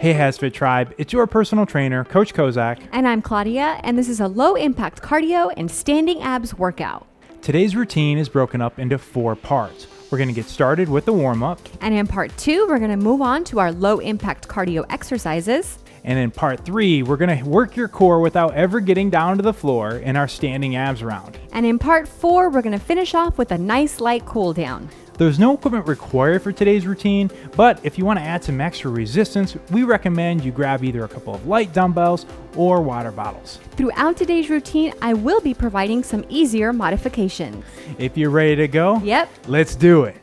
Hey HASfit Tribe, it's your personal trainer, Coach Kozak. And I'm Claudia, and this is a low-impact cardio and standing abs workout. Today's routine is broken up into 4 parts. We're going to get started with the warm-up. And in part 2, we're going to move on to our low-impact cardio exercises. And in part 3, we're going to work your core without ever getting down to the floor in our standing abs round. And in part 4, we're going to finish off with a nice light cool down. There's no equipment required for today's routine, but if you want to add some extra resistance, we recommend you grab either a couple of light dumbbells or water bottles. Throughout today's routine, I will be providing some easier modifications. If you're ready to go, Yep. Let's do it.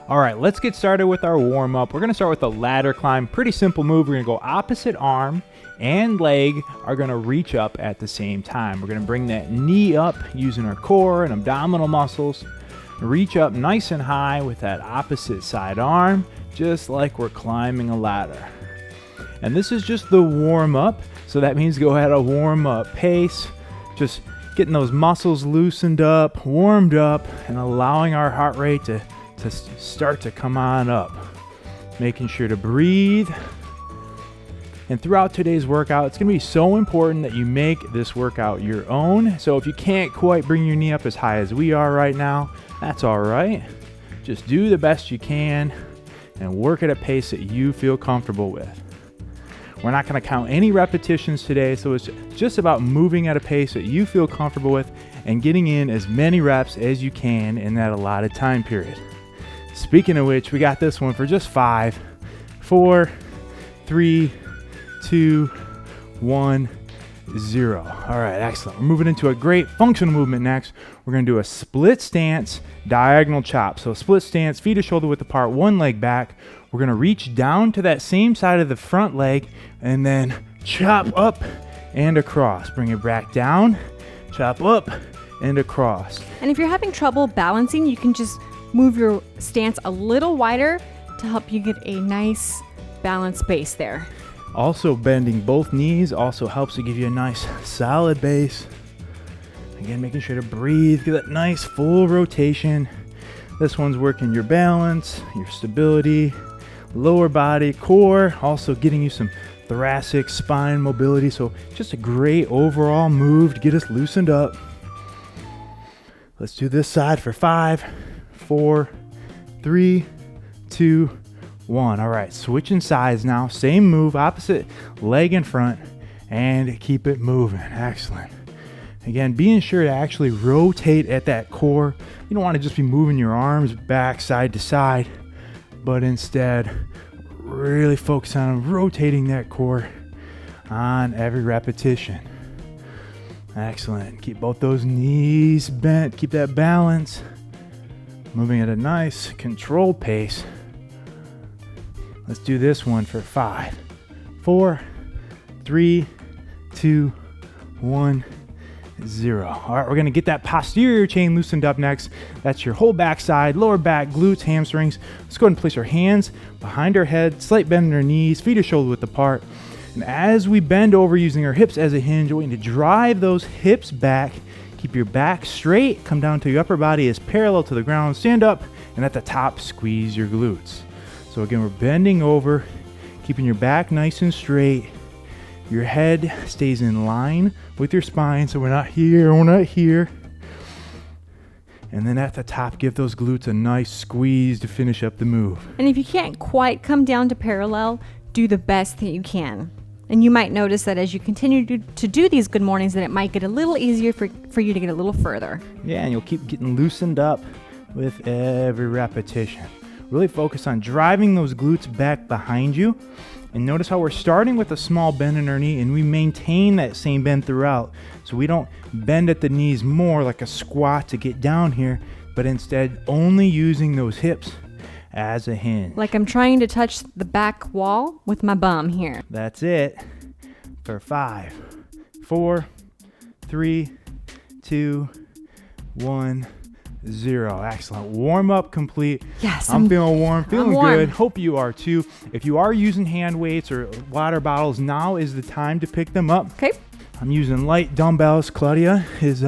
All right, let's get started with our warm-up. We're gonna start with a ladder climb. Pretty simple move. We're gonna go opposite arm and leg are gonna reach up at the same time. We're gonna bring that knee up using our core and abdominal muscles. Reach up nice and high with that opposite side arm, just like we're climbing a ladder. And this is just the warm-up, so that means go at a warm-up pace, just getting those muscles loosened up, warmed up, and allowing our heart rate to start to come on up. Making sure to breathe. And throughout today's workout, it's going to be so important that you make this workout your own. So if you can't quite bring your knee up as high as we are right now, that's all right. Just do the best you can and work at a pace that you feel comfortable with. We're not going to count any repetitions today, so it's just about moving at a pace that you feel comfortable with and getting in as many reps as you can in that allotted time period. Speaking of which, we got this one for just 5, 4, 3, 2, 1, 0. All right, excellent. We're moving into a great functional movement next. We're going to do a split stance diagonal chop. So split stance, feet are shoulder width apart, one leg back. We're going to reach down to that same side of the front leg and then chop up and across. Bring it back down, chop up and across. And if you're having trouble balancing, you can just move your stance a little wider to help you get a nice balanced base there. Also, bending both knees also helps to give you a nice solid base. Again, making sure to breathe, get that nice full rotation. This one's working your balance, your stability, lower body, core, also getting you some thoracic spine mobility. So just a great overall move to get us loosened up. Let's do this side for 5, 4, 3, 2, 1. All right, switching sides now. Same move, opposite leg in front, and keep it moving. Excellent. Again, being sure to actually rotate at that core. You don't want to just be moving your arms back side to side, but instead really focus on rotating that core on every repetition. Excellent. Keep both those knees bent. Keep that balance. Moving at a nice controlled pace. Let's do this one for 5, 4, 3, 2, 1, 0. All right, we're going to get that posterior chain loosened up next. That's your whole backside, lower back, glutes, hamstrings. Let's go ahead and place our hands behind our head, slight bend in our knees, feet are shoulder width apart. And as we bend over using our hips as a hinge, we're going to drive those hips back, Keep your back straight. Come down till your upper body is parallel to the ground. Stand up, and at the top, squeeze your glutes. So again, we're bending over, keeping your back nice and straight. Your head stays in line with your spine, so we're not here, we're not here. And then at the top, give those glutes a nice squeeze to finish up the move. And if you can't quite come down to parallel, do the best that you can. And you might notice that as you continue to do these good mornings, that it might get a little easier for you to get a little further. Yeah, and you'll keep getting loosened up with every repetition. Really focus on driving those glutes back behind you. And notice how we're starting with a small bend in our knee, and we maintain that same bend throughout. So we don't bend at the knees more like a squat to get down here, but instead only using those hips as a hinge. Like I'm trying to touch the back wall with my bum here. That's it for 5, 4, 3, 2, 1, 0. Excellent. Warm up complete. Yes. I'm feeling warm, feeling warm. good. Hope you are too. If you are using hand weights or water bottles, now is the time to pick them up. Okay. I'm using light dumbbells. Claudia is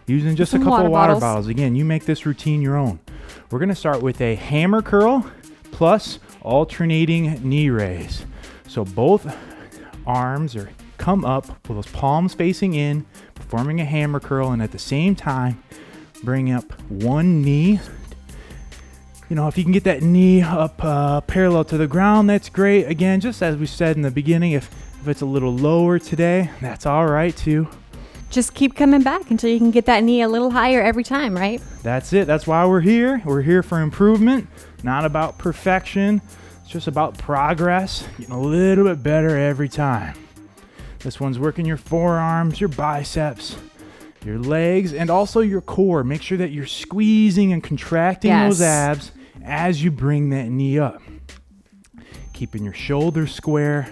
using just Some a couple water water bottles. Again, you make this routine your own. We're going to start with a hammer curl plus alternating knee raise. So both arms are come up with those palms facing in, performing a hammer curl, and at the same time, bring up one knee. You know, if you can get that knee up parallel to the ground, that's great. Again, just as we said in the beginning, if it's a little lower today, that's all right too. Just keep coming back until you can get that knee a little higher every time, right? That's it. That's why we're here. We're here for improvement, not about perfection. It's just about progress, getting a little bit better every time. This one's working your forearms, your biceps, your legs, and also your core. Make sure that you're squeezing and contracting those abs as you bring that knee up. Keeping your shoulders square,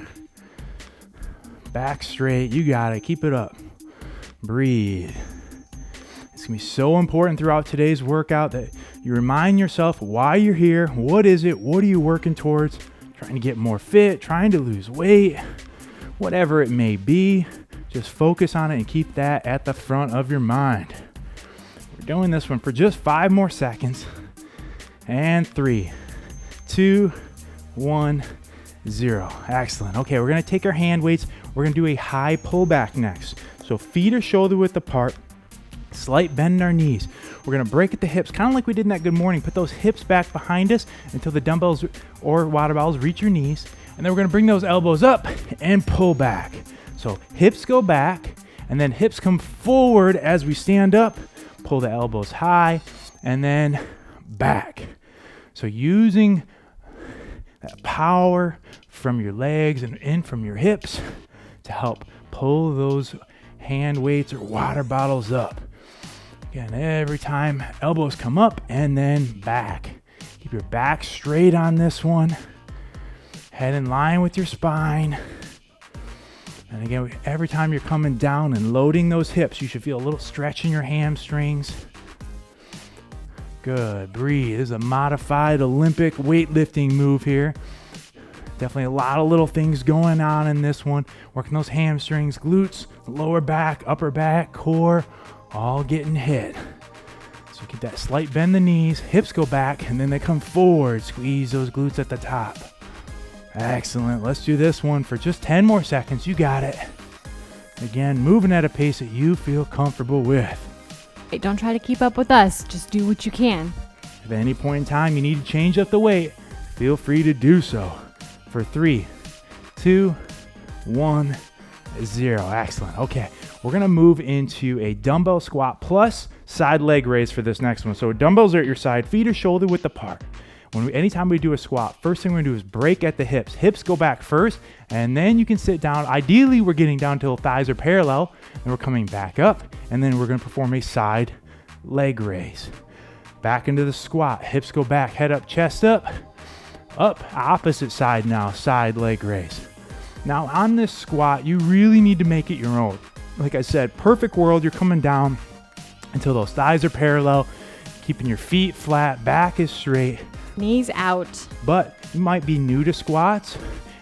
back straight. You got it. Keep it up. Breathe. It's going to be so important throughout today's workout that you remind yourself why you're here. What is it? What are you working towards? Trying to get more fit, trying to lose weight, whatever it may be. Just focus on it and keep that at the front of your mind. We're doing this one for just 5 more seconds. And 3, 2, 1, 0. Excellent. Okay, we're going to take our hand weights. We're going to do a high pullback next. So feet are shoulder width apart. Slight bend in our knees. We're going to break at the hips, kind of like we did in that good morning. Put those hips back behind us until the dumbbells or water bottles reach your knees. And then we're going to bring those elbows up and pull back. So hips go back, and then hips come forward as we stand up. Pull the elbows high, and then back. So using that power from your legs and in from your hips to help pull those hand weights or water bottles up. Again, every time elbows come up and then back. Keep your back straight on this one. Head in line with your spine. And again, every time you're coming down and loading those hips, you should feel a little stretch in your hamstrings. Good. Breathe. This is a modified Olympic weightlifting move here. Definitely a lot of little things going on in this one. Working those hamstrings, glutes, lower back, upper back, core, all getting hit. So keep that slight bend the knees, hips go back, and then they come forward. Squeeze those glutes at the top. Excellent. Let's do this one for just 10 more seconds. You got it. Again, moving at a pace that you feel comfortable with. Hey, don't try to keep up with us. Just do what you can. If at any point in time you need to change up the weight, feel free to do so. For 3, 2, 1, 0. Excellent. Okay, we're going to move into a dumbbell squat plus side leg raise for this next one. So dumbbells are at your side, feet are shoulder width apart. Anytime we do a squat, first thing we're going to do is break at the hips. Hips go back first, and then you can sit down. Ideally, we're getting down till thighs are parallel, and we're coming back up, and then we're going to perform a side leg raise. Back into the squat. Hips go back, head up, chest up. Up, opposite side now, side leg raise. Now on this squat, you really need to make it your own. Like I said, perfect world, you're coming down until those thighs are parallel, keeping your feet flat, back is straight. Knees out. But you might be new to squats,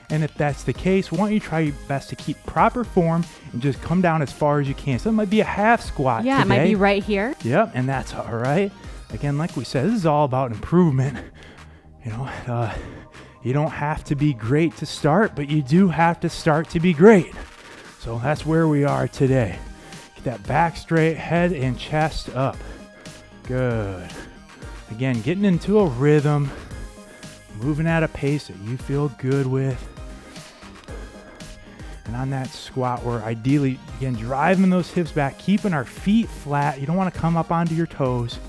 And if that's the case, why don't you try your best to keep proper form and just come down as far as you can. So it might be a half squat Yeah, today. it might be right here. Yep, and that's all right. Again, like we said, this is all about improvement. You know, you don't have to be great to start, but you do have to start to be great. So that's where we are today. Get that back straight, head and chest up. Good. Again, getting into a rhythm, moving at a pace that you feel good with. And on that squat, we're ideally, again, driving those hips back, keeping our feet flat. You don't want to come up onto your toes.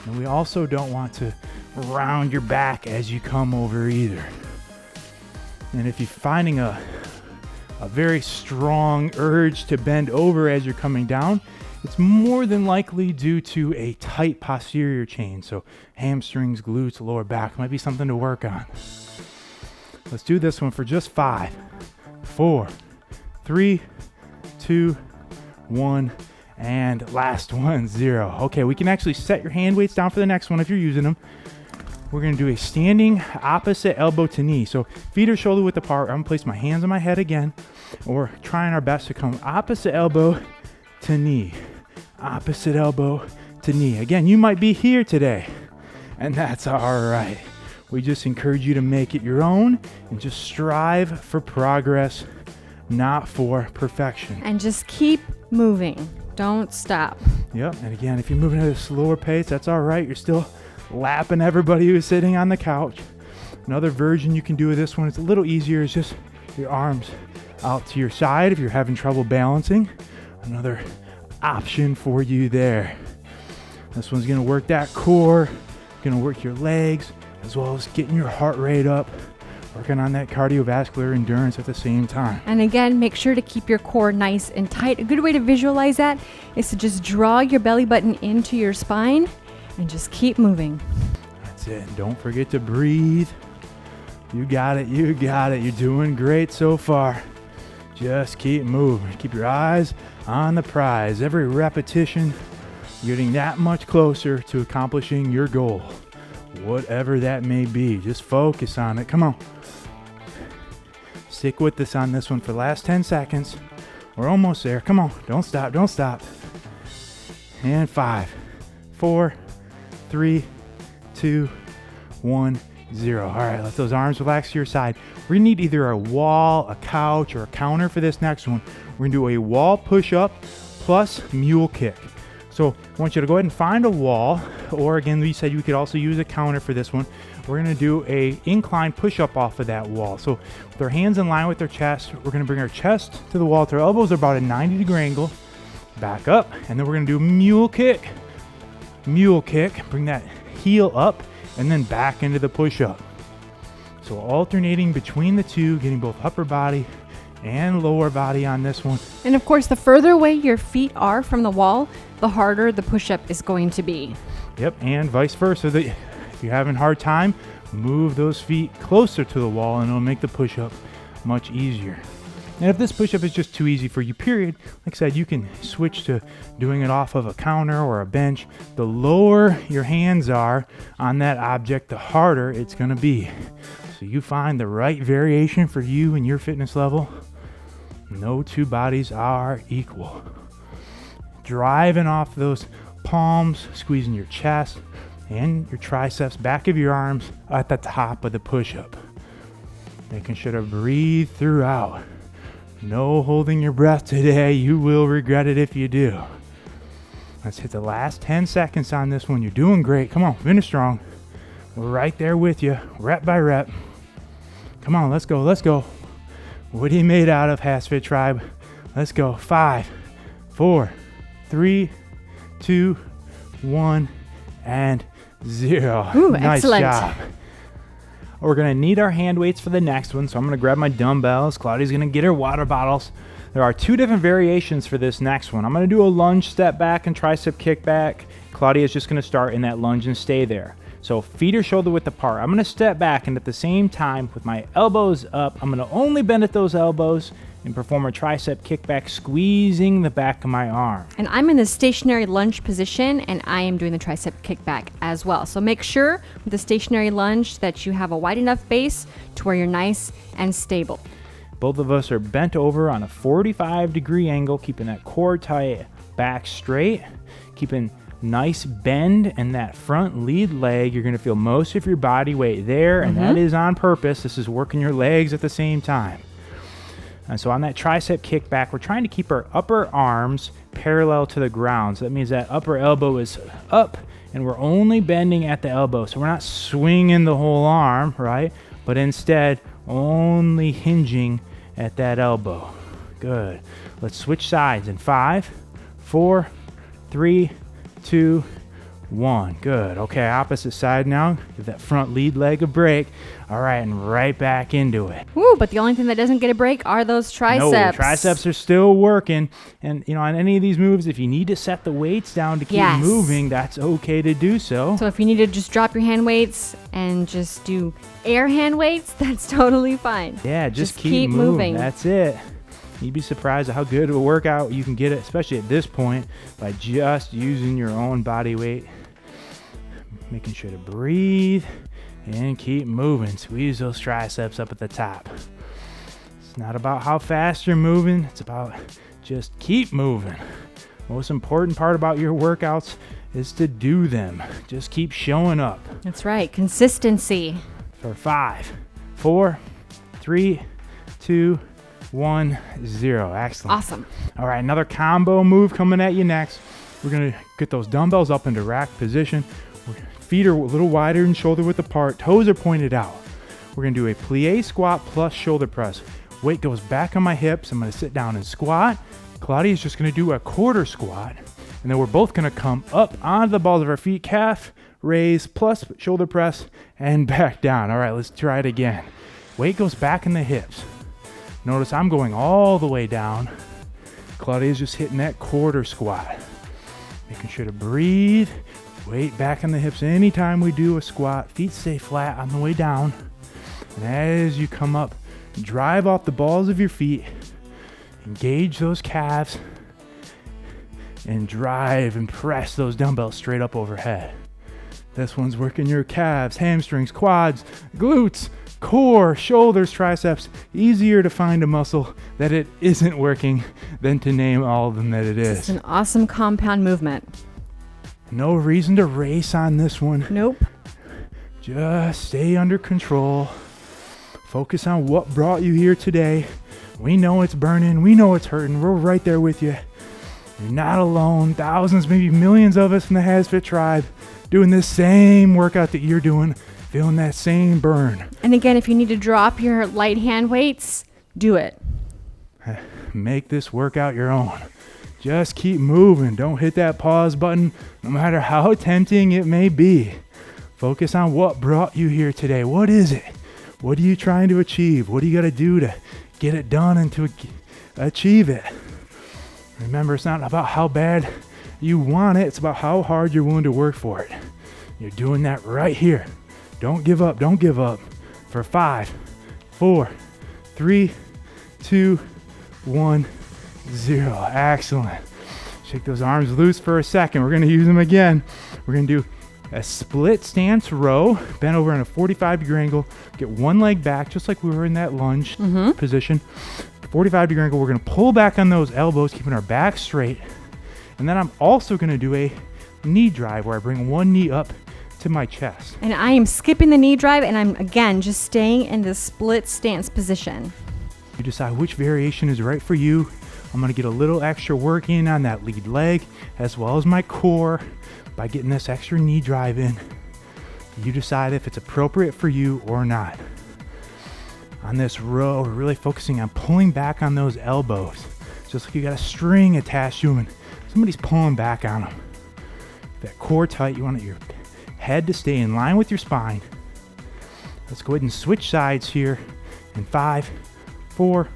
And we also don't want to round your back as you come over either. And if you're finding a very strong urge to bend over as you're coming down, it's more than likely due to a tight posterior chain. So hamstrings, glutes, lower back might be something to work on. Let's do this one for just 5, 4, 3, 2, 1, and last one, 0. Okay, we can actually set your hand weights down for the next one if you're using them. We're gonna do a standing opposite elbow to knee. So feet are shoulder width apart. I'm gonna place my hands on my head again. We're trying our best to come opposite elbow to knee. Opposite elbow to knee. Again, you might be here today, and that's all right. We just encourage you to make it your own and just strive for progress, not for perfection. And just keep moving. Don't stop. Yep, and again, if you're moving at a slower pace, that's all right. You're still lapping everybody who's sitting on the couch. Another version you can do with this one, it's a little easier, is just your arms out to your side if you're having trouble balancing. Another option for you there. This one's gonna work that core, gonna work your legs, as well as getting your heart rate up, working on that cardiovascular endurance at the same time. And again, make sure to keep your core nice and tight. A good way to visualize that is to just draw your belly button into your spine and just keep moving. That's it. And don't forget to breathe. You got it. You got it. You're doing great so far. Just keep moving. Keep your eyes on the prize. Every repetition, you're getting that much closer to accomplishing your goal, whatever that may be. Just focus on it. Come on. Stick with us on this one for the last 10 seconds. We're almost there. Come on. Don't stop. Don't stop. And 5, 4, 3, 2, 1, 0. All right, let those arms relax to your side. We're gonna need either a wall, a couch, or a counter for this next one. We're gonna do a wall push-up plus mule kick. So I want you to go ahead and find a wall, or again, we said you could also use a counter for this one. We're gonna do a incline push-up off of that wall. So with our hands in line with our chest, we're gonna bring our chest to the wall. Our elbows are about a 90-degree angle. Back up, and then we're gonna do mule kick. Mule kick, bring that heel up, and then back into the push-up. So alternating between the two, getting both upper body and lower body on this one. And of course, the further away your feet are from the wall, the harder the push-up is going to be. Yep, and vice versa. If you're having a hard time, move those feet closer to the wall and it'll make the push-up much easier. And if this push-up is just too easy for you, period, like I said, you can switch to doing it off of a counter or a bench. The lower your hands are on that object, the harder it's gonna be. So you find the right variation for you and your fitness level. No two bodies are equal. Driving off those palms, squeezing your chest and your triceps, back of your arms at the top of the push-up. Making sure to breathe throughout. No holding your breath today. You will regret it if you do. Let's hit the last 10 seconds on this one. You're doing great. Come on, finish strong. We're right there with you, rep by rep. Come on, let's go, let's go. What are you made out of, HASfit Tribe? Let's go. 5, 4, 3, 2, 1, and 0. Ooh, nice excellent job. We're gonna need our hand weights for the next one, so I'm gonna grab my dumbbells. Claudia's gonna get her water bottles. There are 2 different variations for this next one. I'm gonna do a lunge step back and tricep kick back. Claudia's just gonna start in that lunge and stay there. So feet are shoulder width apart. I'm gonna step back, and at the same time with my elbows up, I'm gonna only bend at those elbows and perform a tricep kickback, squeezing the back of my arm. And I'm in the stationary lunge position, and I am doing the tricep kickback as well. So make sure with the stationary lunge that you have a wide enough base to where you're nice and stable. Both of us are bent over on a 45-degree angle, keeping that core tight, back straight, keeping nice bend in that front lead leg. You're going to feel most of your body weight there, and that is on purpose. This is working your legs at the same time. And so on that tricep kickback, we're trying to keep our upper arms parallel to the ground. So that means that upper elbow is up, and we're only bending at the elbow. So we're not swinging the whole arm, right? But instead, only hinging at that elbow. Good. Let's switch sides in 5, 4, 3, 2, 1. Good. Okay, opposite side now. Give that front lead leg a break. All right, and right back into it. Woo, but the only thing that doesn't get a break are those triceps. No, triceps are still working. And, on any of these moves, if you need to set the weights down to keep moving, that's okay to do so. So if you need to just drop your hand weights and just do air hand weights, that's totally fine. Yeah, just keep moving. That's it. You'd be surprised at how good of a workout you can get, especially at this point, by just using your own body weight. Making sure to breathe and keep moving. Squeeze those triceps up at the top. It's not about how fast you're moving. It's about just keep moving. Most important part about your workouts is to do them. Just keep showing up. That's right. Consistency. For 5, 4, 3, 2, 1, 0. Excellent. Awesome. All right, another combo move coming at you next. We're going to get those dumbbells up into rack position. Feet are a little wider and shoulder width apart. Toes are pointed out. We're going to do a plie squat plus shoulder press. Weight goes back on my hips. I'm going to sit down and squat. Claudia's just going to do a quarter squat. And then we're both going to come up onto the balls of our feet, calf, raise, plus shoulder press, and back down. All right, let's try it again. Weight goes back in the hips. Notice I'm going all the way down. Claudia's just hitting that quarter squat. Making sure to breathe. Weight back in the hips anytime we do a squat. Feet stay flat on the way down. And as you come up, drive off the balls of your feet. Engage those calves. And drive and press those dumbbells straight up overhead. This one's working your calves, hamstrings, quads, glutes, core, shoulders, triceps. Easier to find a muscle that it isn't working than to name all of them that it is. It's an awesome compound movement. No reason to race on this one. Nope. Just stay under control. Focus on what brought you here today. We know it's burning. We know it's hurting. We're right there with you. You're not alone. Thousands, maybe millions of us in the HASfit tribe doing this same workout that you're doing, feeling that same burn. And again, if you need to drop your light hand weights, do it. Make this workout your own. Just keep moving. Don't hit that pause button, no matter how tempting it may be. Focus on what brought you here today. What is it? What are you trying to achieve? What do you got to do to get it done and to achieve it? Remember, it's not about how bad you want it. It's about how hard you're willing to work for it. You're doing that right here. Don't give up. Don't give up. For 5, 4, 3, 2, 1, 0. Excellent. Shake those arms loose for a second. We're going to use them again. We're going to do a split stance row, bend over in a 45-degree angle, get one leg back, just like we were in that lunge position. 45-degree angle, we're going to pull back on those elbows, keeping our back straight. And then I'm also going to do a knee drive where I bring one knee up to my chest. And I am skipping the knee drive, and I'm, again, just staying in the split stance position. You decide which variation is right for you. I'm going to get a little extra work in on that lead leg as well as my core by getting this extra knee drive in. You decide if it's appropriate for you or not. On this row, we're really focusing on pulling back on those elbows. Just like you got a string attached to them and somebody's pulling back on them. That core tight, you want your head to stay in line with your spine. Let's go ahead and switch sides here in 5, 4,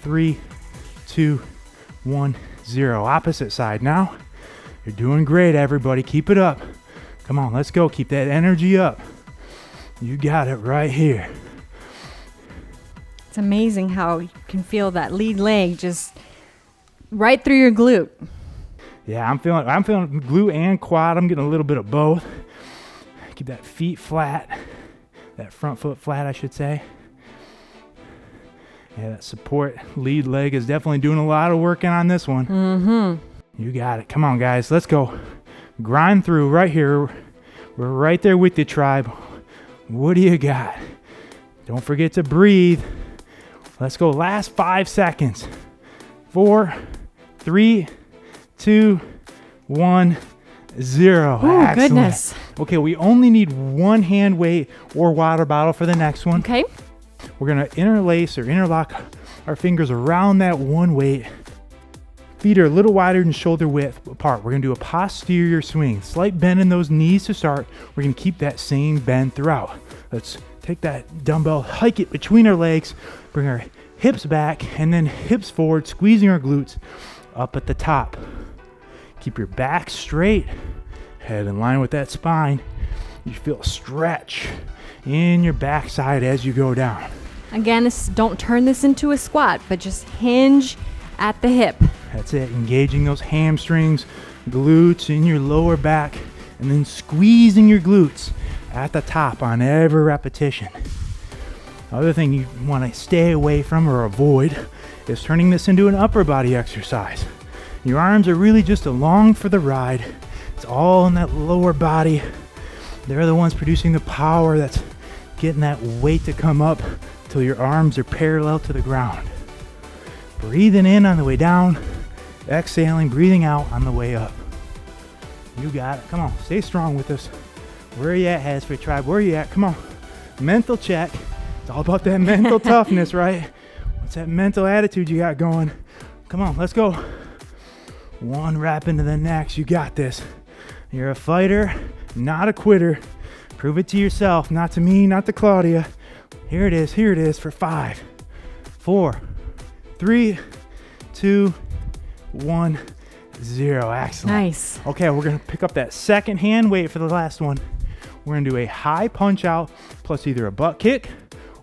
3, 2, 1, 0. Opposite side now. You're doing great, everybody. Keep it up. Come on, let's go. Keep that energy up. You got it right here. It's It's amazing how you can feel that lead leg just right through your glute. Yeah, I'm feeling glute and quad. I'm getting a little bit of both. Keep that feet flat, that front foot flat, I should say. Yeah, that support lead leg is definitely doing a lot of working on this one. Mm-hmm. You got it. Come on, guys. Let's go. Grind through right here. We're right there with the tribe. What do you got? Don't forget to breathe. Let's go. Last 5 seconds. 4, 3, 2, 1, 0. Oh, Excellent. goodness. Okay, we only need one hand weight or water bottle for the next one. Okay. We're going to interlock our fingers around that one weight. Feet are a little wider than shoulder width apart. We're going to do a posterior swing. Slight bend in those knees to start. We're going to keep that same bend throughout. Let's take that dumbbell, hike it between our legs, bring our hips back, and then hips forward, squeezing our glutes up at the top. Keep your back straight, head in line with that spine. You feel a stretch in your backside as you go down. Again, don't turn this into a squat, but just hinge at the hip. That's it, engaging those hamstrings, glutes in your lower back, and then squeezing your glutes at the top on every repetition. Other thing you want to stay away from or avoid is turning this into an upper body exercise. Your arms are really just along for the ride. It's all in that lower body. They're the ones producing the power that's getting that weight to come up till your arms are parallel to the ground. Breathing in on the way down, exhaling, breathing out on the way up. You got it. Come on, stay strong with us. Where are you at, HASfit Tribe? Where are you at? Come on. Mental check. It's all about that mental toughness, right? What's that mental attitude you got going? Come on, let's go. One rep into the next. You got this. You're a fighter, not a quitter. Prove it to yourself, not to me, not to Claudia. Here it is for 5, 4, 3, 2, 1, 0. Excellent. Nice. Okay, we're gonna pick up that second hand weight for the last one. We're gonna do a high punch out plus either a butt kick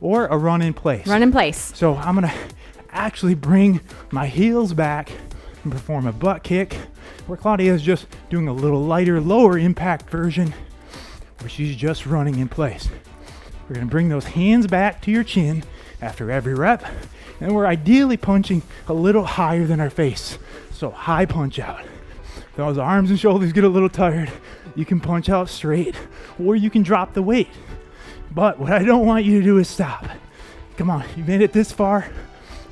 or a run in place. Run in place. So I'm gonna actually bring my heels back and perform a butt kick, where Claudia is just doing a little lighter, lower impact version where she's just running in place. We're gonna bring those hands back to your chin after every rep, and we're ideally punching a little higher than our face. So high punch out. Those arms and shoulders get a little tired, you can punch out straight, or you can drop the weight. But what I don't want you to do is stop. Come on, you made it this far.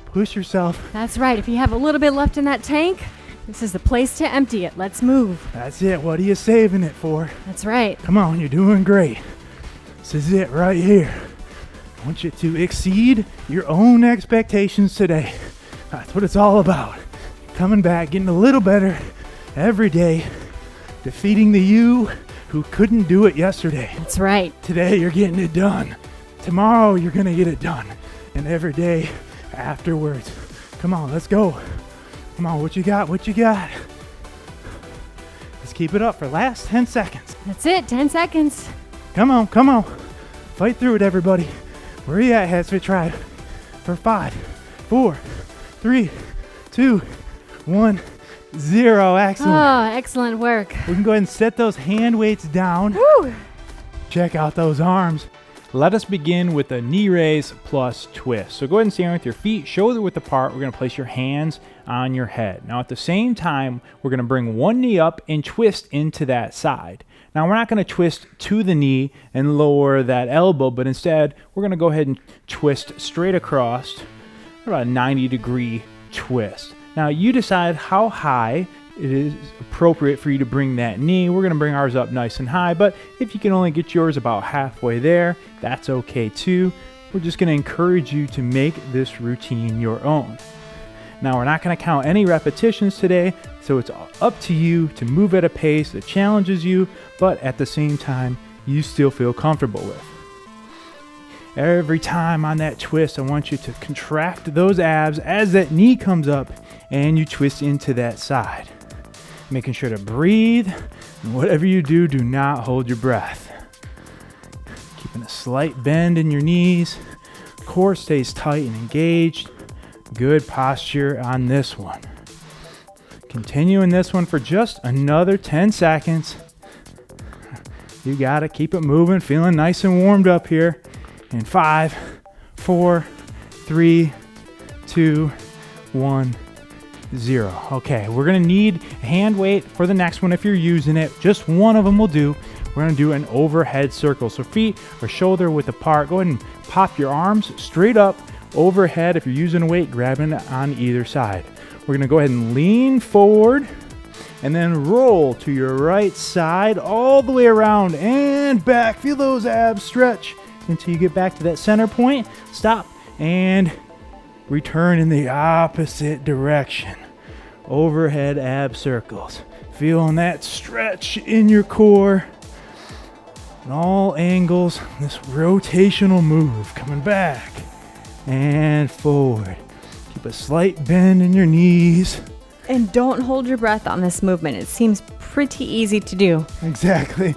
Push yourself. That's right. If you have a little bit left in that tank, this is the place to empty it. Let's move. That's it. What are you saving it for? That's right. Come on, you're doing great. This is it right here. I want you to exceed your own expectations today. That's what it's all about. Coming back, getting a little better every day, defeating the you who couldn't do it yesterday. That's right. Today, you're getting it done. Tomorrow, you're going to get it done. And every day afterwards. Come on, let's go. Come on, what you got? What you got? Let's keep it up for last 10 seconds. That's it. 10 seconds. Come on, come on. Fight through it, everybody. Where are you at, HASfit Tribe? For 5, 4, 3, 2, 1, 0. Excellent. Oh, excellent work. We can go ahead and set those hand weights down. Woo! Check out those arms. Let us begin with a knee raise plus twist. So go ahead and stand with your feet shoulder width apart. We're going to place your hands on your head. Now at the same time, we're going to bring one knee up and twist into that side. Now we're not going to twist to the knee and lower that elbow, but instead we're going to go ahead and twist straight across, about a 90-degree twist. Now you decide how high it is appropriate for you to bring that knee. We're going to bring ours up nice and high, but if you can only get yours about halfway there, that's okay too. We're just going to encourage you to make this routine your own. Now we're not going to count any repetitions today, so it's up to you to move at a pace that challenges you, but at the same time, you still feel comfortable with. Every time on that twist, I want you to contract those abs as that knee comes up and you twist into that side. Making sure to breathe, and whatever you do, do not hold your breath. Keeping a slight bend in your knees, core stays tight and engaged. Good posture on this one. Continuing this one for just another 10 seconds. You gotta keep it moving, feeling nice and warmed up here. In 5, 4, 3, 2, 1, 0. Okay, we're gonna need a hand weight for the next one if you're using it. Just one of them will do. We're gonna do an overhead circle. So feet are shoulder width apart. Go ahead and pop your arms straight up overhead. If you're using a weight, grabbing it on either side. We're gonna go ahead and lean forward and then roll to your right side all the way around and back. Feel those abs stretch until you get back to that center point. Stop and return in the opposite direction. Overhead ab circles. Feeling that stretch in your core. And all angles, this rotational move. Coming back and forward. Keep a slight bend in your knees. And don't hold your breath on this movement. It seems pretty easy to do. Exactly.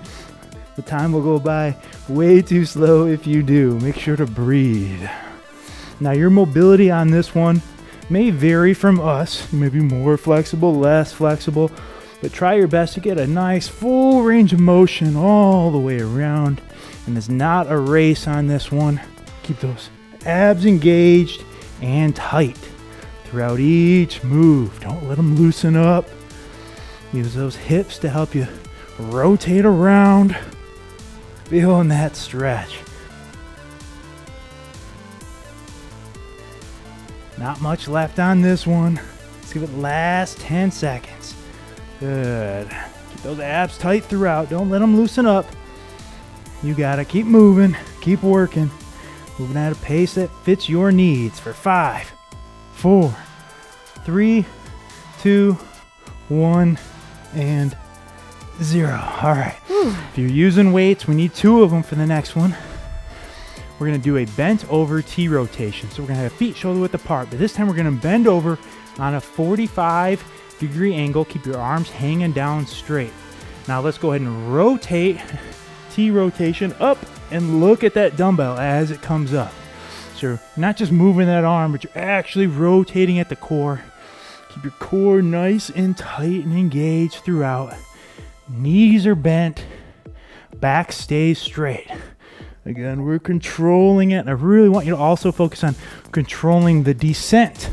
The time will go by way too slow if you do. Make sure to breathe. Now your mobility on this one may vary from us. You may be more flexible, less flexible, but try your best to get a nice full range of motion all the way around. And it's not a race on this one. Keep those abs engaged and tight throughout each move. Don't let them loosen up. Use those hips to help you rotate around. Feeling that stretch. Not much left on this one. Let's give it the last 10 seconds. Good. Keep those abs tight throughout. Don't let them loosen up. You gotta keep moving, keep working. Moving at a pace that fits your needs for 5, 4, 3, 2, 1, and 0. All right. If you're using weights, we need 2 of them for the next one. We're gonna do a bent over T rotation. So we're gonna have feet shoulder width apart, but this time we're gonna bend over on a 45-degree angle. Keep your arms hanging down straight. Now let's go ahead and rotate T rotation up and look at that dumbbell as it comes up. So you're not just moving that arm, but you're actually rotating at the core. Keep your core nice and tight and engaged throughout. Knees are bent, back stays straight. Again, we're controlling it. And I really want you to also focus on controlling the descent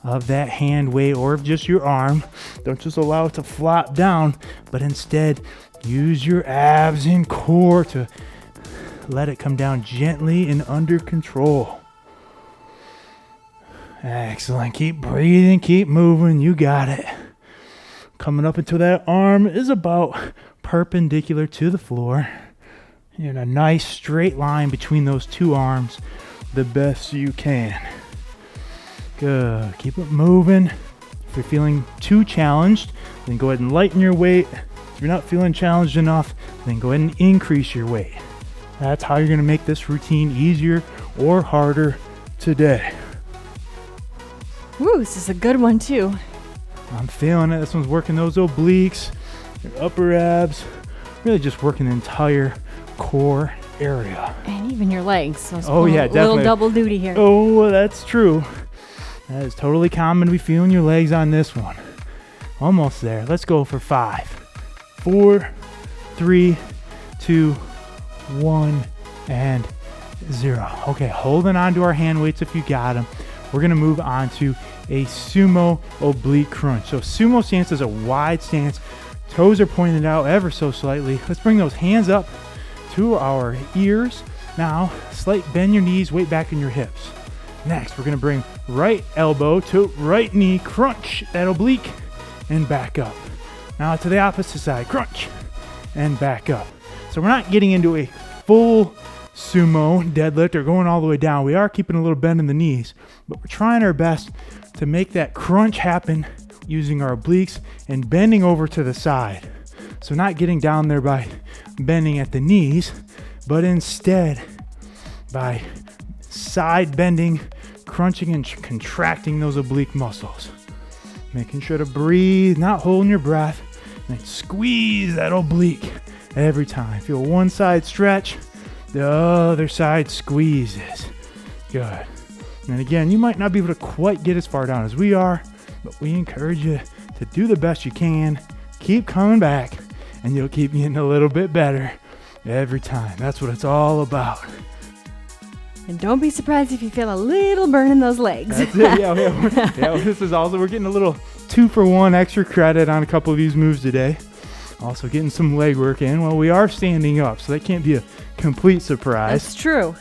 of that hand weight or just your arm. Don't just allow it to flop down, but instead use your abs and core to let it come down gently and under control. Excellent. Keep breathing, keep moving. You got it. Coming up until that arm is about perpendicular to the floor. In a nice straight line between those 2 arms, the best you can. Good. Keep it moving. If you're feeling too challenged, then go ahead and lighten your weight. If you're not feeling challenged enough, then go ahead and increase your weight. That's how you're going to make this routine easier or harder today. Woo, this is a good one too. I'm feeling it. This one's working those obliques, your upper abs, really just working the entire core area. And even your legs. So Oh yeah, definitely. A little double duty here. Oh, that's true. That is totally common to be feeling your legs on this one. Almost there. Let's go for 5, 4, 3, 2, 1, and 0. Okay, holding on to our hand weights if you got them. We're going to move on to a sumo oblique crunch. So sumo stance is a wide stance. Toes are pointed out ever so slightly. Let's bring those hands up to our ears. Now, slight bend your knees, weight back in your hips. Next, we're going to bring right elbow to right knee, crunch that oblique, and back up. Now to the opposite side, crunch, and back up. So we're not getting into a full sumo deadlift or going all the way down. We are keeping a little bend in the knees, but we're trying our best to make that crunch happen using our obliques and bending over to the side. So not getting down there by bending at the knees, but instead by side bending, crunching and contracting those oblique muscles. Making sure to breathe, not holding your breath, and squeeze that oblique every time. Feel one side stretch, the other side squeezes. Good. And again, you might not be able to quite get as far down as we are, but we encourage you to do the best you can. Keep coming back, and you'll keep getting a little bit better every time. That's what it's all about. And don't be surprised if you feel a little burn in those legs. That's it. Yeah, this is also, we're getting a little 2-for-1 extra credit on a couple of these moves today. Also getting some leg work in. Well, we are standing up, so that can't be a complete surprise. That's true.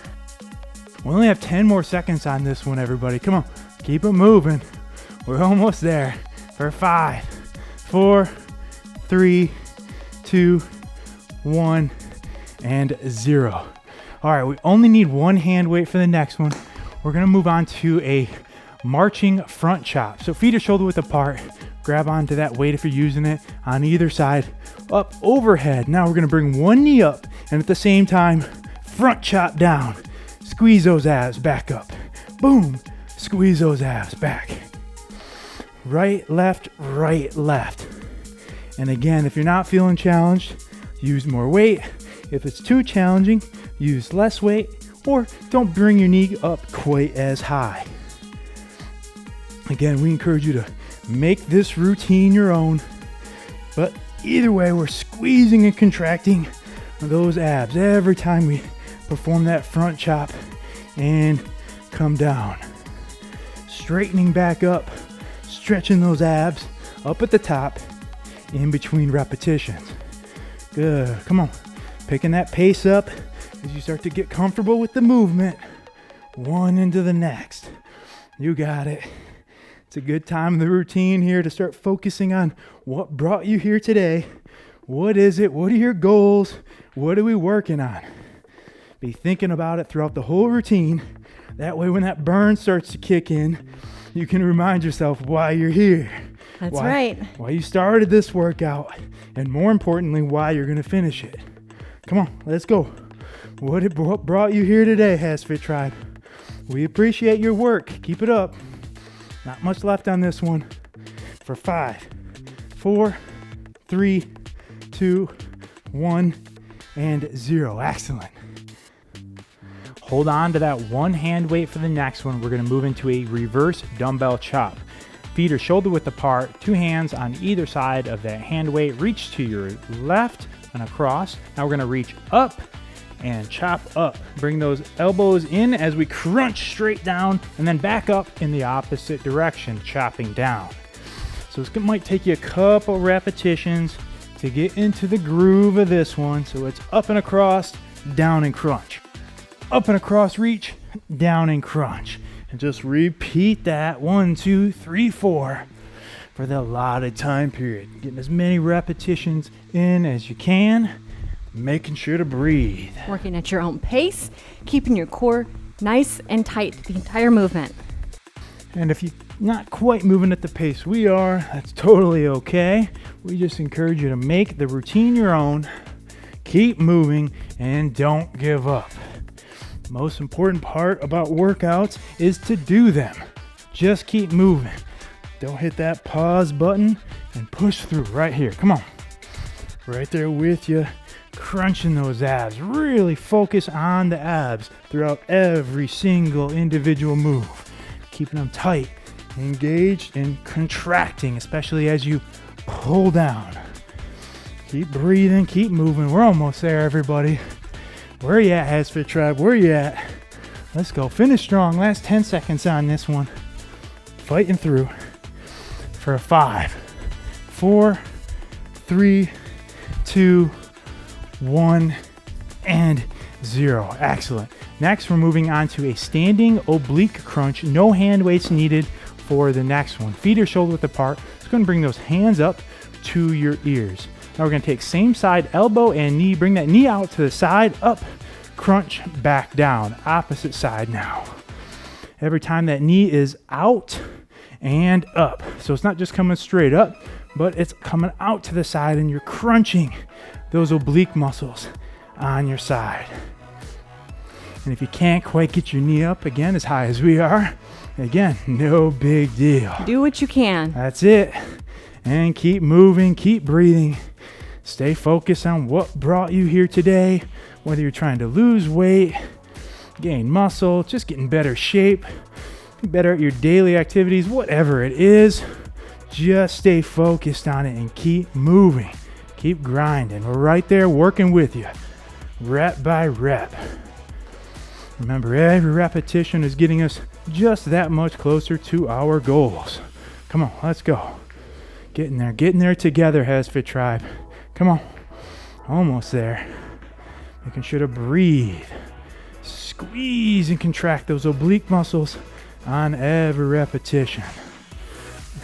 We only have 10 more seconds on this one, everybody. Come on, keep it moving. We're almost there. For 5, 4, 3, 2, 1, and 0. All right, we only need one hand weight for the next one. We're gonna move on to a marching front chop. So feet are shoulder width apart. Grab onto that weight if you're using it on either side. Up overhead. Now we're gonna bring one knee up and at the same time, front chop down. Squeeze those abs back up. Boom, squeeze those abs back. Right, left, right, left. And again, if you're not feeling challenged, use more weight. If it's too challenging, use less weight, or don't bring your knee up quite as high. Again, we encourage you to make this routine your own, but either way, we're squeezing and contracting those abs every time we perform that front chop and come down. Straightening back up, stretching those abs up at the top in between repetitions. Good, come on. Picking that pace up as you start to get comfortable with the movement. One into the next. You got it. It's a good time in the routine here to start focusing on what brought you here today. What is it? What are your goals? What are we working on? Be thinking about it throughout the whole routine. That way when that burn starts to kick in, you can remind yourself why you're here. That's right. Why you started this workout, and more importantly, why you're going to finish it. Come on, let's go. What brought you here today, HASfit Tribe? We appreciate your work. Keep it up. Not much left on this one. For 5, 4, 3, 2, 1, and 0. Excellent. Hold on to that one hand weight for the next one. We're going to move into a reverse dumbbell chop. Feet are shoulder width apart, 2 hands on either side of that hand weight. Reach to your left and across. Now we're going to reach up and chop up. Bring those elbows in as we crunch straight down and then back up in the opposite direction, chopping down. So it might take you a couple repetitions to get into the groove of this one. So it's up and across, down and crunch. Up and across, reach, down and crunch. And just repeat that 1, 2, 3, 4 for the allotted time period. Getting as many repetitions in as you can, making sure to breathe. Working at your own pace, keeping your core nice and tight the entire movement. And if you're not quite moving at the pace we are, that's totally okay. We just encourage you to make the routine your own, keep moving, and don't give up. The most important part about workouts is to do them. Just keep moving. Don't hit that pause button and push through right here. Come on. Right there with you, crunching those abs. Really focus on the abs throughout every single individual move. Keeping them tight, engaged, and contracting, especially as you pull down. Keep breathing, keep moving. We're almost there, everybody. Where you at, HASfit Tribe? Where you at? Let's go. Finish strong. Last 10 seconds on this one. Fighting through. For 5, 4, 3, 2, 1, and 0. Excellent. Next, we're moving on to a standing oblique crunch. No hand weights needed for the next one. Feet are shoulder width apart. Just going to bring those hands up to your ears. Now we're going to take same side, elbow and knee. Bring that knee out to the side, up, crunch, back down. Opposite side now. Every time that knee is out and up. So it's not just coming straight up, but it's coming out to the side and you're crunching those oblique muscles on your side. And if you can't quite get your knee up again as high as we are, again, no big deal. Do what you can. That's it. And keep moving, keep breathing. Stay focused on what brought you here today, whether you're trying to lose weight gain muscle, just get in better shape, be better at your daily activities, whatever it is, just stay focused on it and keep moving, keep grinding. We're right there working with you, rep by rep. Remember, every repetition is getting us just that much closer to our goals. Come on, let's go. Getting there together, HASfit Tribe. Come on, almost there. Making sure to breathe. Squeeze and contract those oblique muscles on every repetition.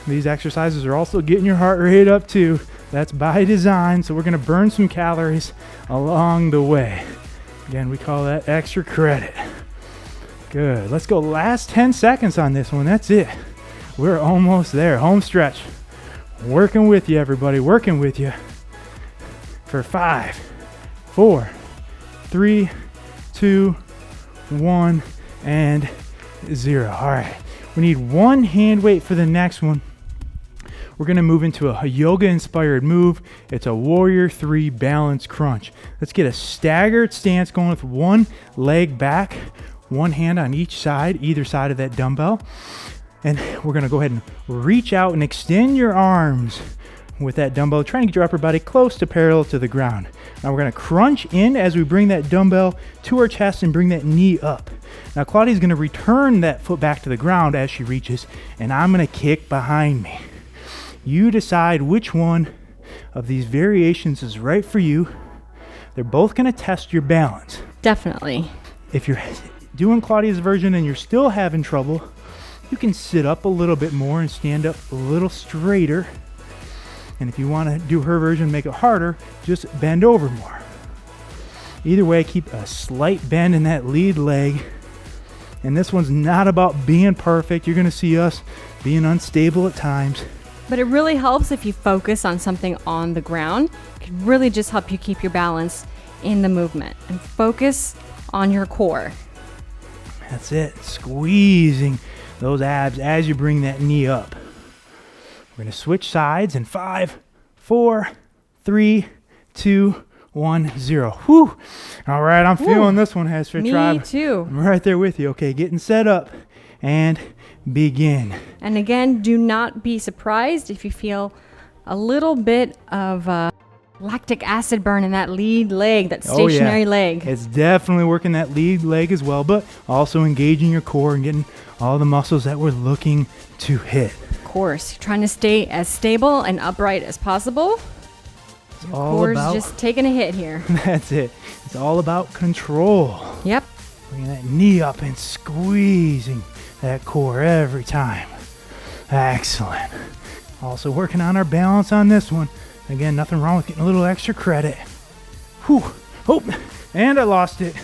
These exercises are also getting your heart rate up too. That's by design, so we're gonna burn some calories along the way. Again, we call that extra credit. Good, let's go last 10 seconds on this one, that's it. We're almost there, home stretch. Working with you, everybody, working with you. For 5, 4, 3, 2, 1, and 0. All right, we need one hand weight for the next one. We're gonna move into a yoga inspired move. It's a Warrior 3 balance crunch. Let's get a staggered stance going with one leg back, one hand on each side, either side of that dumbbell. And we're gonna go ahead and reach out and extend your arms with that dumbbell, trying to get your upper body close to parallel to the ground. Now we're gonna crunch in as we bring that dumbbell to our chest and bring that knee up. Now Claudia's gonna return that foot back to the ground as she reaches, and I'm gonna kick behind me. You decide which one of these variations is right for you. They're both gonna test your balance. Definitely. If you're doing Claudia's version and you're still having trouble, you can sit up a little bit more and stand up a little straighter. And if you want to do her version, make it harder, just bend over more. Either way, keep a slight bend in that lead leg. And this one's not about being perfect. You're going to see us being unstable at times. But it really helps if you focus on something on the ground. It can really just help you keep your balance in the movement and focus on your core. That's it. Squeezing those abs as you bring that knee up. We're going to switch sides in 5, 4, 3, 2, 1, 0. Whew. All right, I'm feeling this one, HASfit Tribe. Me too. I'm right there with you. Okay, getting set up and begin. And again, do not be surprised if you feel a little bit of lactic acid burn in that lead leg, that stationary leg. It's definitely working that lead leg as well, but also engaging your core and getting all the muscles that we're looking to hit. Of course, you're trying to stay as stable and upright as possible. It's Your all core's about just taking a hit here. That's it. It's all about control. Yep. Bringing that knee up and squeezing that core every time. Excellent. Also working on our balance on this one. Again, nothing wrong with getting a little extra credit. Whew. Oh, and I lost it.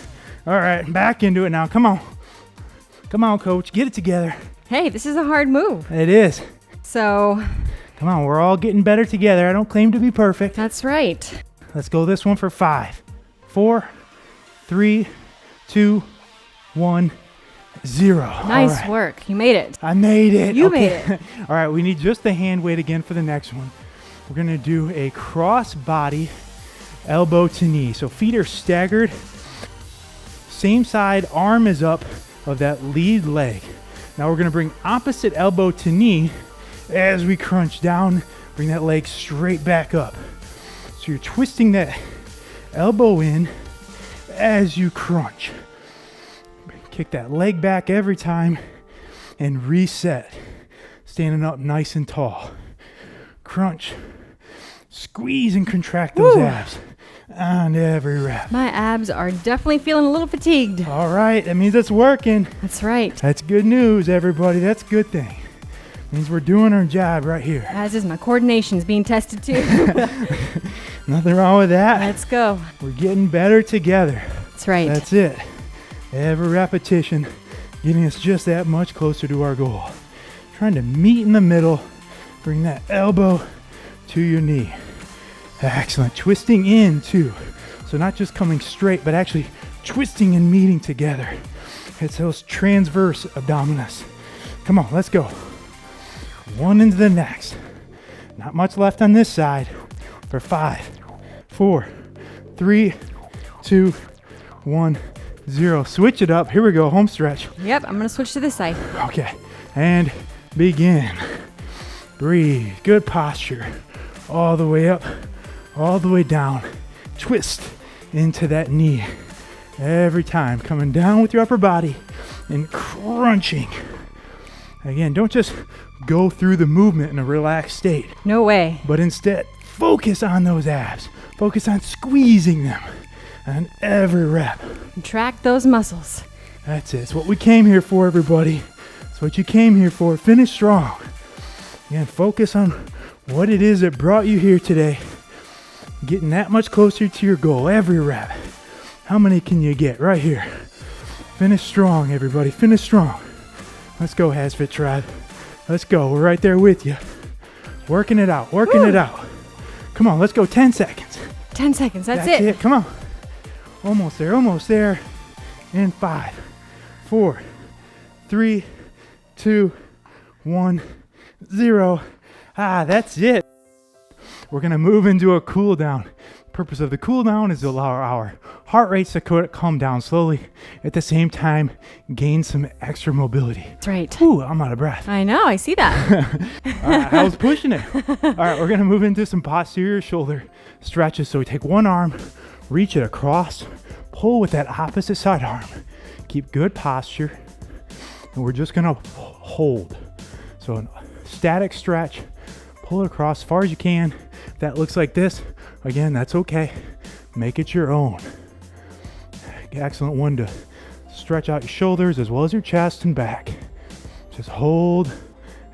All right, back into it now. Come on. Come on, coach. Get it together. Hey, this is a hard move. It is. So, Come on, we're all getting better together. I don't claim to be perfect. that's right. Let's go this one for 5, 4, 3, 2, 1, 0. Nice All right. work. You made it. I made it. You made it. All right, we need just the hand weight again for the next one. We're going to do a cross body elbow to knee. So feet are staggered. Same side, arm is up of that lead leg. Now we're going to bring opposite elbow to knee as we crunch down. Bring that leg straight back up. So you're twisting that elbow in as you crunch. Kick that leg back every time and reset. Standing up nice and tall. Crunch. Squeeze and contract those abs on every rep. My abs are definitely feeling a little fatigued. All right, that means it's working. That's right. That's good news, everybody. That's a good thing. Means we're doing our job right here. As is my coordination's being tested too. Nothing wrong with that. Let's go. We're getting better together. That's right. That's it. Every repetition getting us just that much closer to our goal. Trying to meet in the middle. Bring that elbow to your knee. Excellent. Twisting in too. So not just coming straight, but actually twisting and meeting together. It's those transverse abdominis. Come on, let's go. One into the next. Not much left on this side. For 5, 4, 3, 2, 1, 0. Switch it up. Here we go. Home stretch. Yep, I'm gonna switch to this side. Okay. And begin. Breathe. Good posture. All the way up, all the way down. Twist into that knee. Every time. Coming down with your upper body and crunching. Again, don't just go through the movement in a relaxed state. No way. But instead, focus on those abs. Focus on squeezing them on every rep. Track those muscles. That's it. It's what we came here for, everybody. It's what you came here for. Finish strong. Again, focus on what it is that brought you here today. Getting that much closer to your goal every rep. How many can you get right here? Finish strong, everybody. Finish strong. Let's go, HASfit Tribe. Let's go. We're right there with you. Working it out. Working it out. Come on, let's go. 10 seconds. 10 seconds. That's That's it. it. Come on. Almost there. Almost there. And 5, 4, 3, 2, 1, 0. That's it. We're going to move into a cool down. Purpose of the cool down is to allow our heart rates to calm down slowly. At the same time, gain some extra mobility. That's right. Ooh, I'm out of breath. I know. I see that. All right, I was pushing it. All right, we're going to move into some posterior shoulder stretches. So we take one arm, reach it across, pull with that opposite side arm. Keep good posture. And we're just going to hold. So a static stretch, pull it across as far as you can. If that looks like this, again, that's okay. Make it your own. Excellent one to stretch out your shoulders as well as your chest and back. Just hold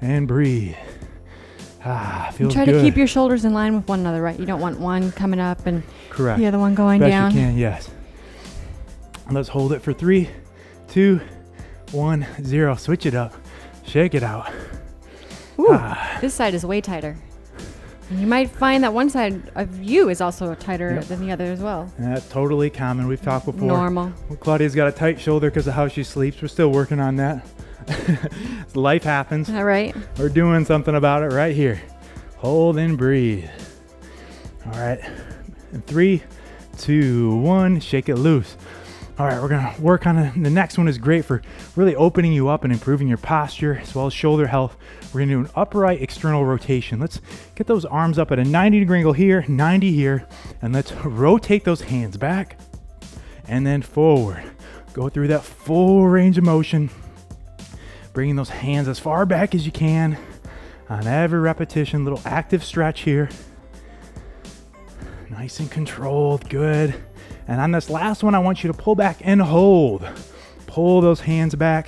and breathe. Feels Try good. to keep your shoulders in line with one another, right? You don't want one coming up and Correct. the other one going Best down. you can, yes. Let's hold it for 3, 2, 1, 0. Switch it up. Shake it out. Ooh, this side is way tighter. And you might find that one side of you is also tighter than the other as well. That's totally common. We've talked before. Normal. Well, Claudia's got a tight shoulder because of how she sleeps. We're still working on that. Life happens. All right. We're doing something about it right here. Hold and breathe. All right. And 3, 2, 1. Shake it loose. All right, we're going to work on it. The next one is great for really opening you up and improving your posture as well as shoulder health. We're going to do an upright external rotation. Let's get those arms up at a 90-degree angle here, 90 here, and let's rotate those hands back and then forward. Go through that full range of motion, bringing those hands as far back as you can on every repetition. Little active stretch here. Nice and controlled, good. And on this last one, I want you to pull back and hold. Pull those hands back.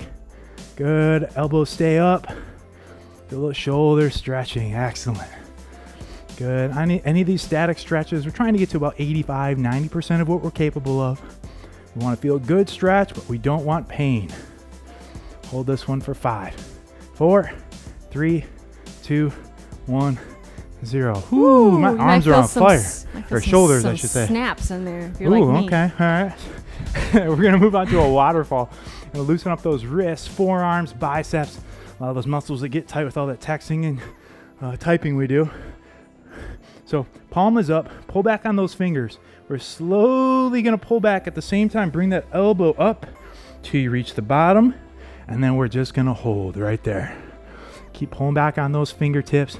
Good. Elbows stay up. Feel those shoulders stretching. Excellent. Good. Any of these static stretches, we're trying to get to about 85, 90% of what we're capable of. We want to feel a good stretch, but we don't want pain. Hold this one for 5, 4, 3, 2, 1, 0. Ooh, my arms are on fire. Or shoulders, I should say. Snaps in there if you're like me. Okay. All right. We're going to move on to a waterfall. And loosen up those wrists, forearms, biceps. A lot of those muscles that get tight with all that texting and typing we do. So palm is up. Pull back on those fingers. We're slowly going to pull back at the same time. Bring that elbow up till you reach the bottom. And then we're just going to hold right there. Keep pulling back on those fingertips.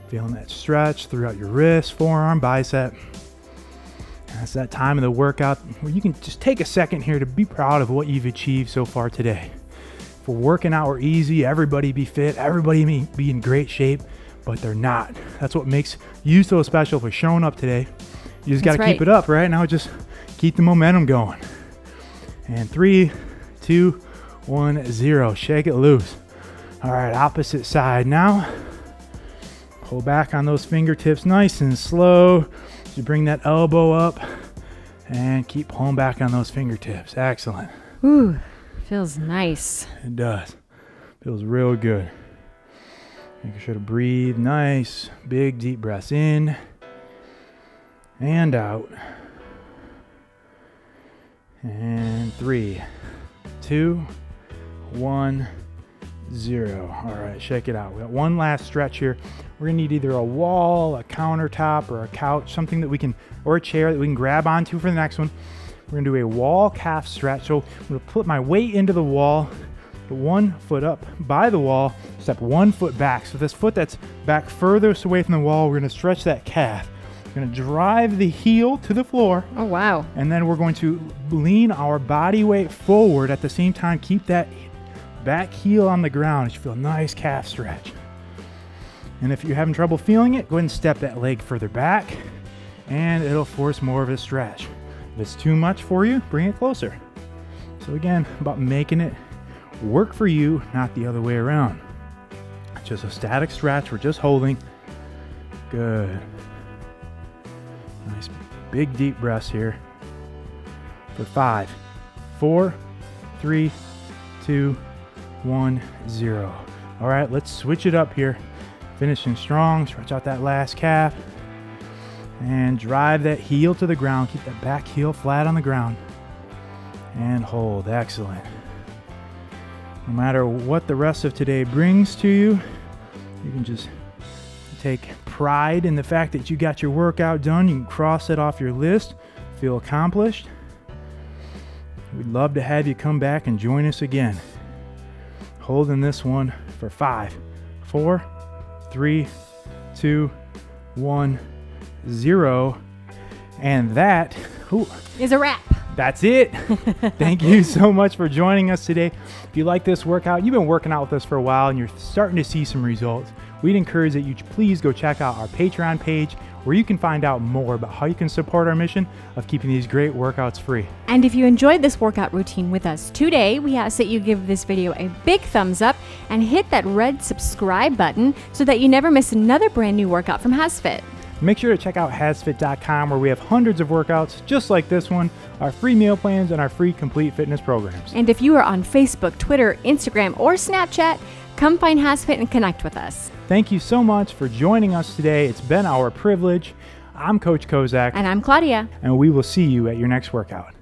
Feeling that stretch throughout your wrist, forearm, bicep. That's that time of the workout where you can just take a second here to be proud of what you've achieved so far today. For working out were easy, everybody be fit, everybody be in great shape, but they're not. That's what makes you so special for showing up today. You just got to keep it up, right? Now just keep the momentum going. And 3, 2, 1, 0. Shake it loose. All right, opposite side now. Pull back on those fingertips nice and slow. You bring that elbow up and keep pulling back on those fingertips. Excellent. Ooh, feels nice. It does. Feels real good. Making sure to breathe nice, big, deep breaths in and out. And 3, 2, 1, 0. All right, shake it out. We got one last stretch here. We're gonna need either a wall, a countertop, or a couch, something that we can, or a chair that we can grab onto for the next one. We're gonna do a wall calf stretch. So I'm gonna put my weight into the wall, put 1 foot up by the wall, step 1 foot back. So this foot that's back furthest away from the wall, we're gonna stretch that calf. We're gonna drive the heel to the floor. Oh, wow. And then we're going to lean our body weight forward at the same time. Keep that back heel on the ground. You feel a nice calf stretch. And if you're having trouble feeling it, go ahead and step that leg further back and it'll force more of a stretch. If it's too much for you, bring it closer. So again, about making it work for you, not the other way around. Just a static stretch, we're just holding. Good. Nice big deep breaths here. For 5, 4, 3, 2, 1, 0. All right, let's switch it up here. Finishing strong, stretch out that last calf and drive that heel to the ground. Keep that back heel flat on the ground and hold. Excellent. No matter what the rest of today brings to you, you can just take pride in the fact that you got your workout done. You can cross it off your list, feel accomplished. We'd love to have you come back and join us again. Holding this one for 5, 4, 3, 2, 1, 0. And that is a wrap. That's it. Thank you so much for joining us today. If you like this workout, you've been working out with us for a while and you're starting to see some results, we'd encourage that you please go check out our Patreon page where you can find out more about how you can support our mission of keeping these great workouts free. And if you enjoyed this workout routine with us today, we ask that you give this video a big thumbs up and hit that red subscribe button so that you never miss another brand new workout from HASfit. Make sure to check out HASfit.com where we have hundreds of workouts just like this one, our free meal plans, and our free complete fitness programs. And if you are on Facebook, Twitter, Instagram, or Snapchat, come find HASfit and connect with us. Thank you so much for joining us today. It's been our privilege. I'm Coach Kozak. And I'm Claudia. And we will see you at your next workout.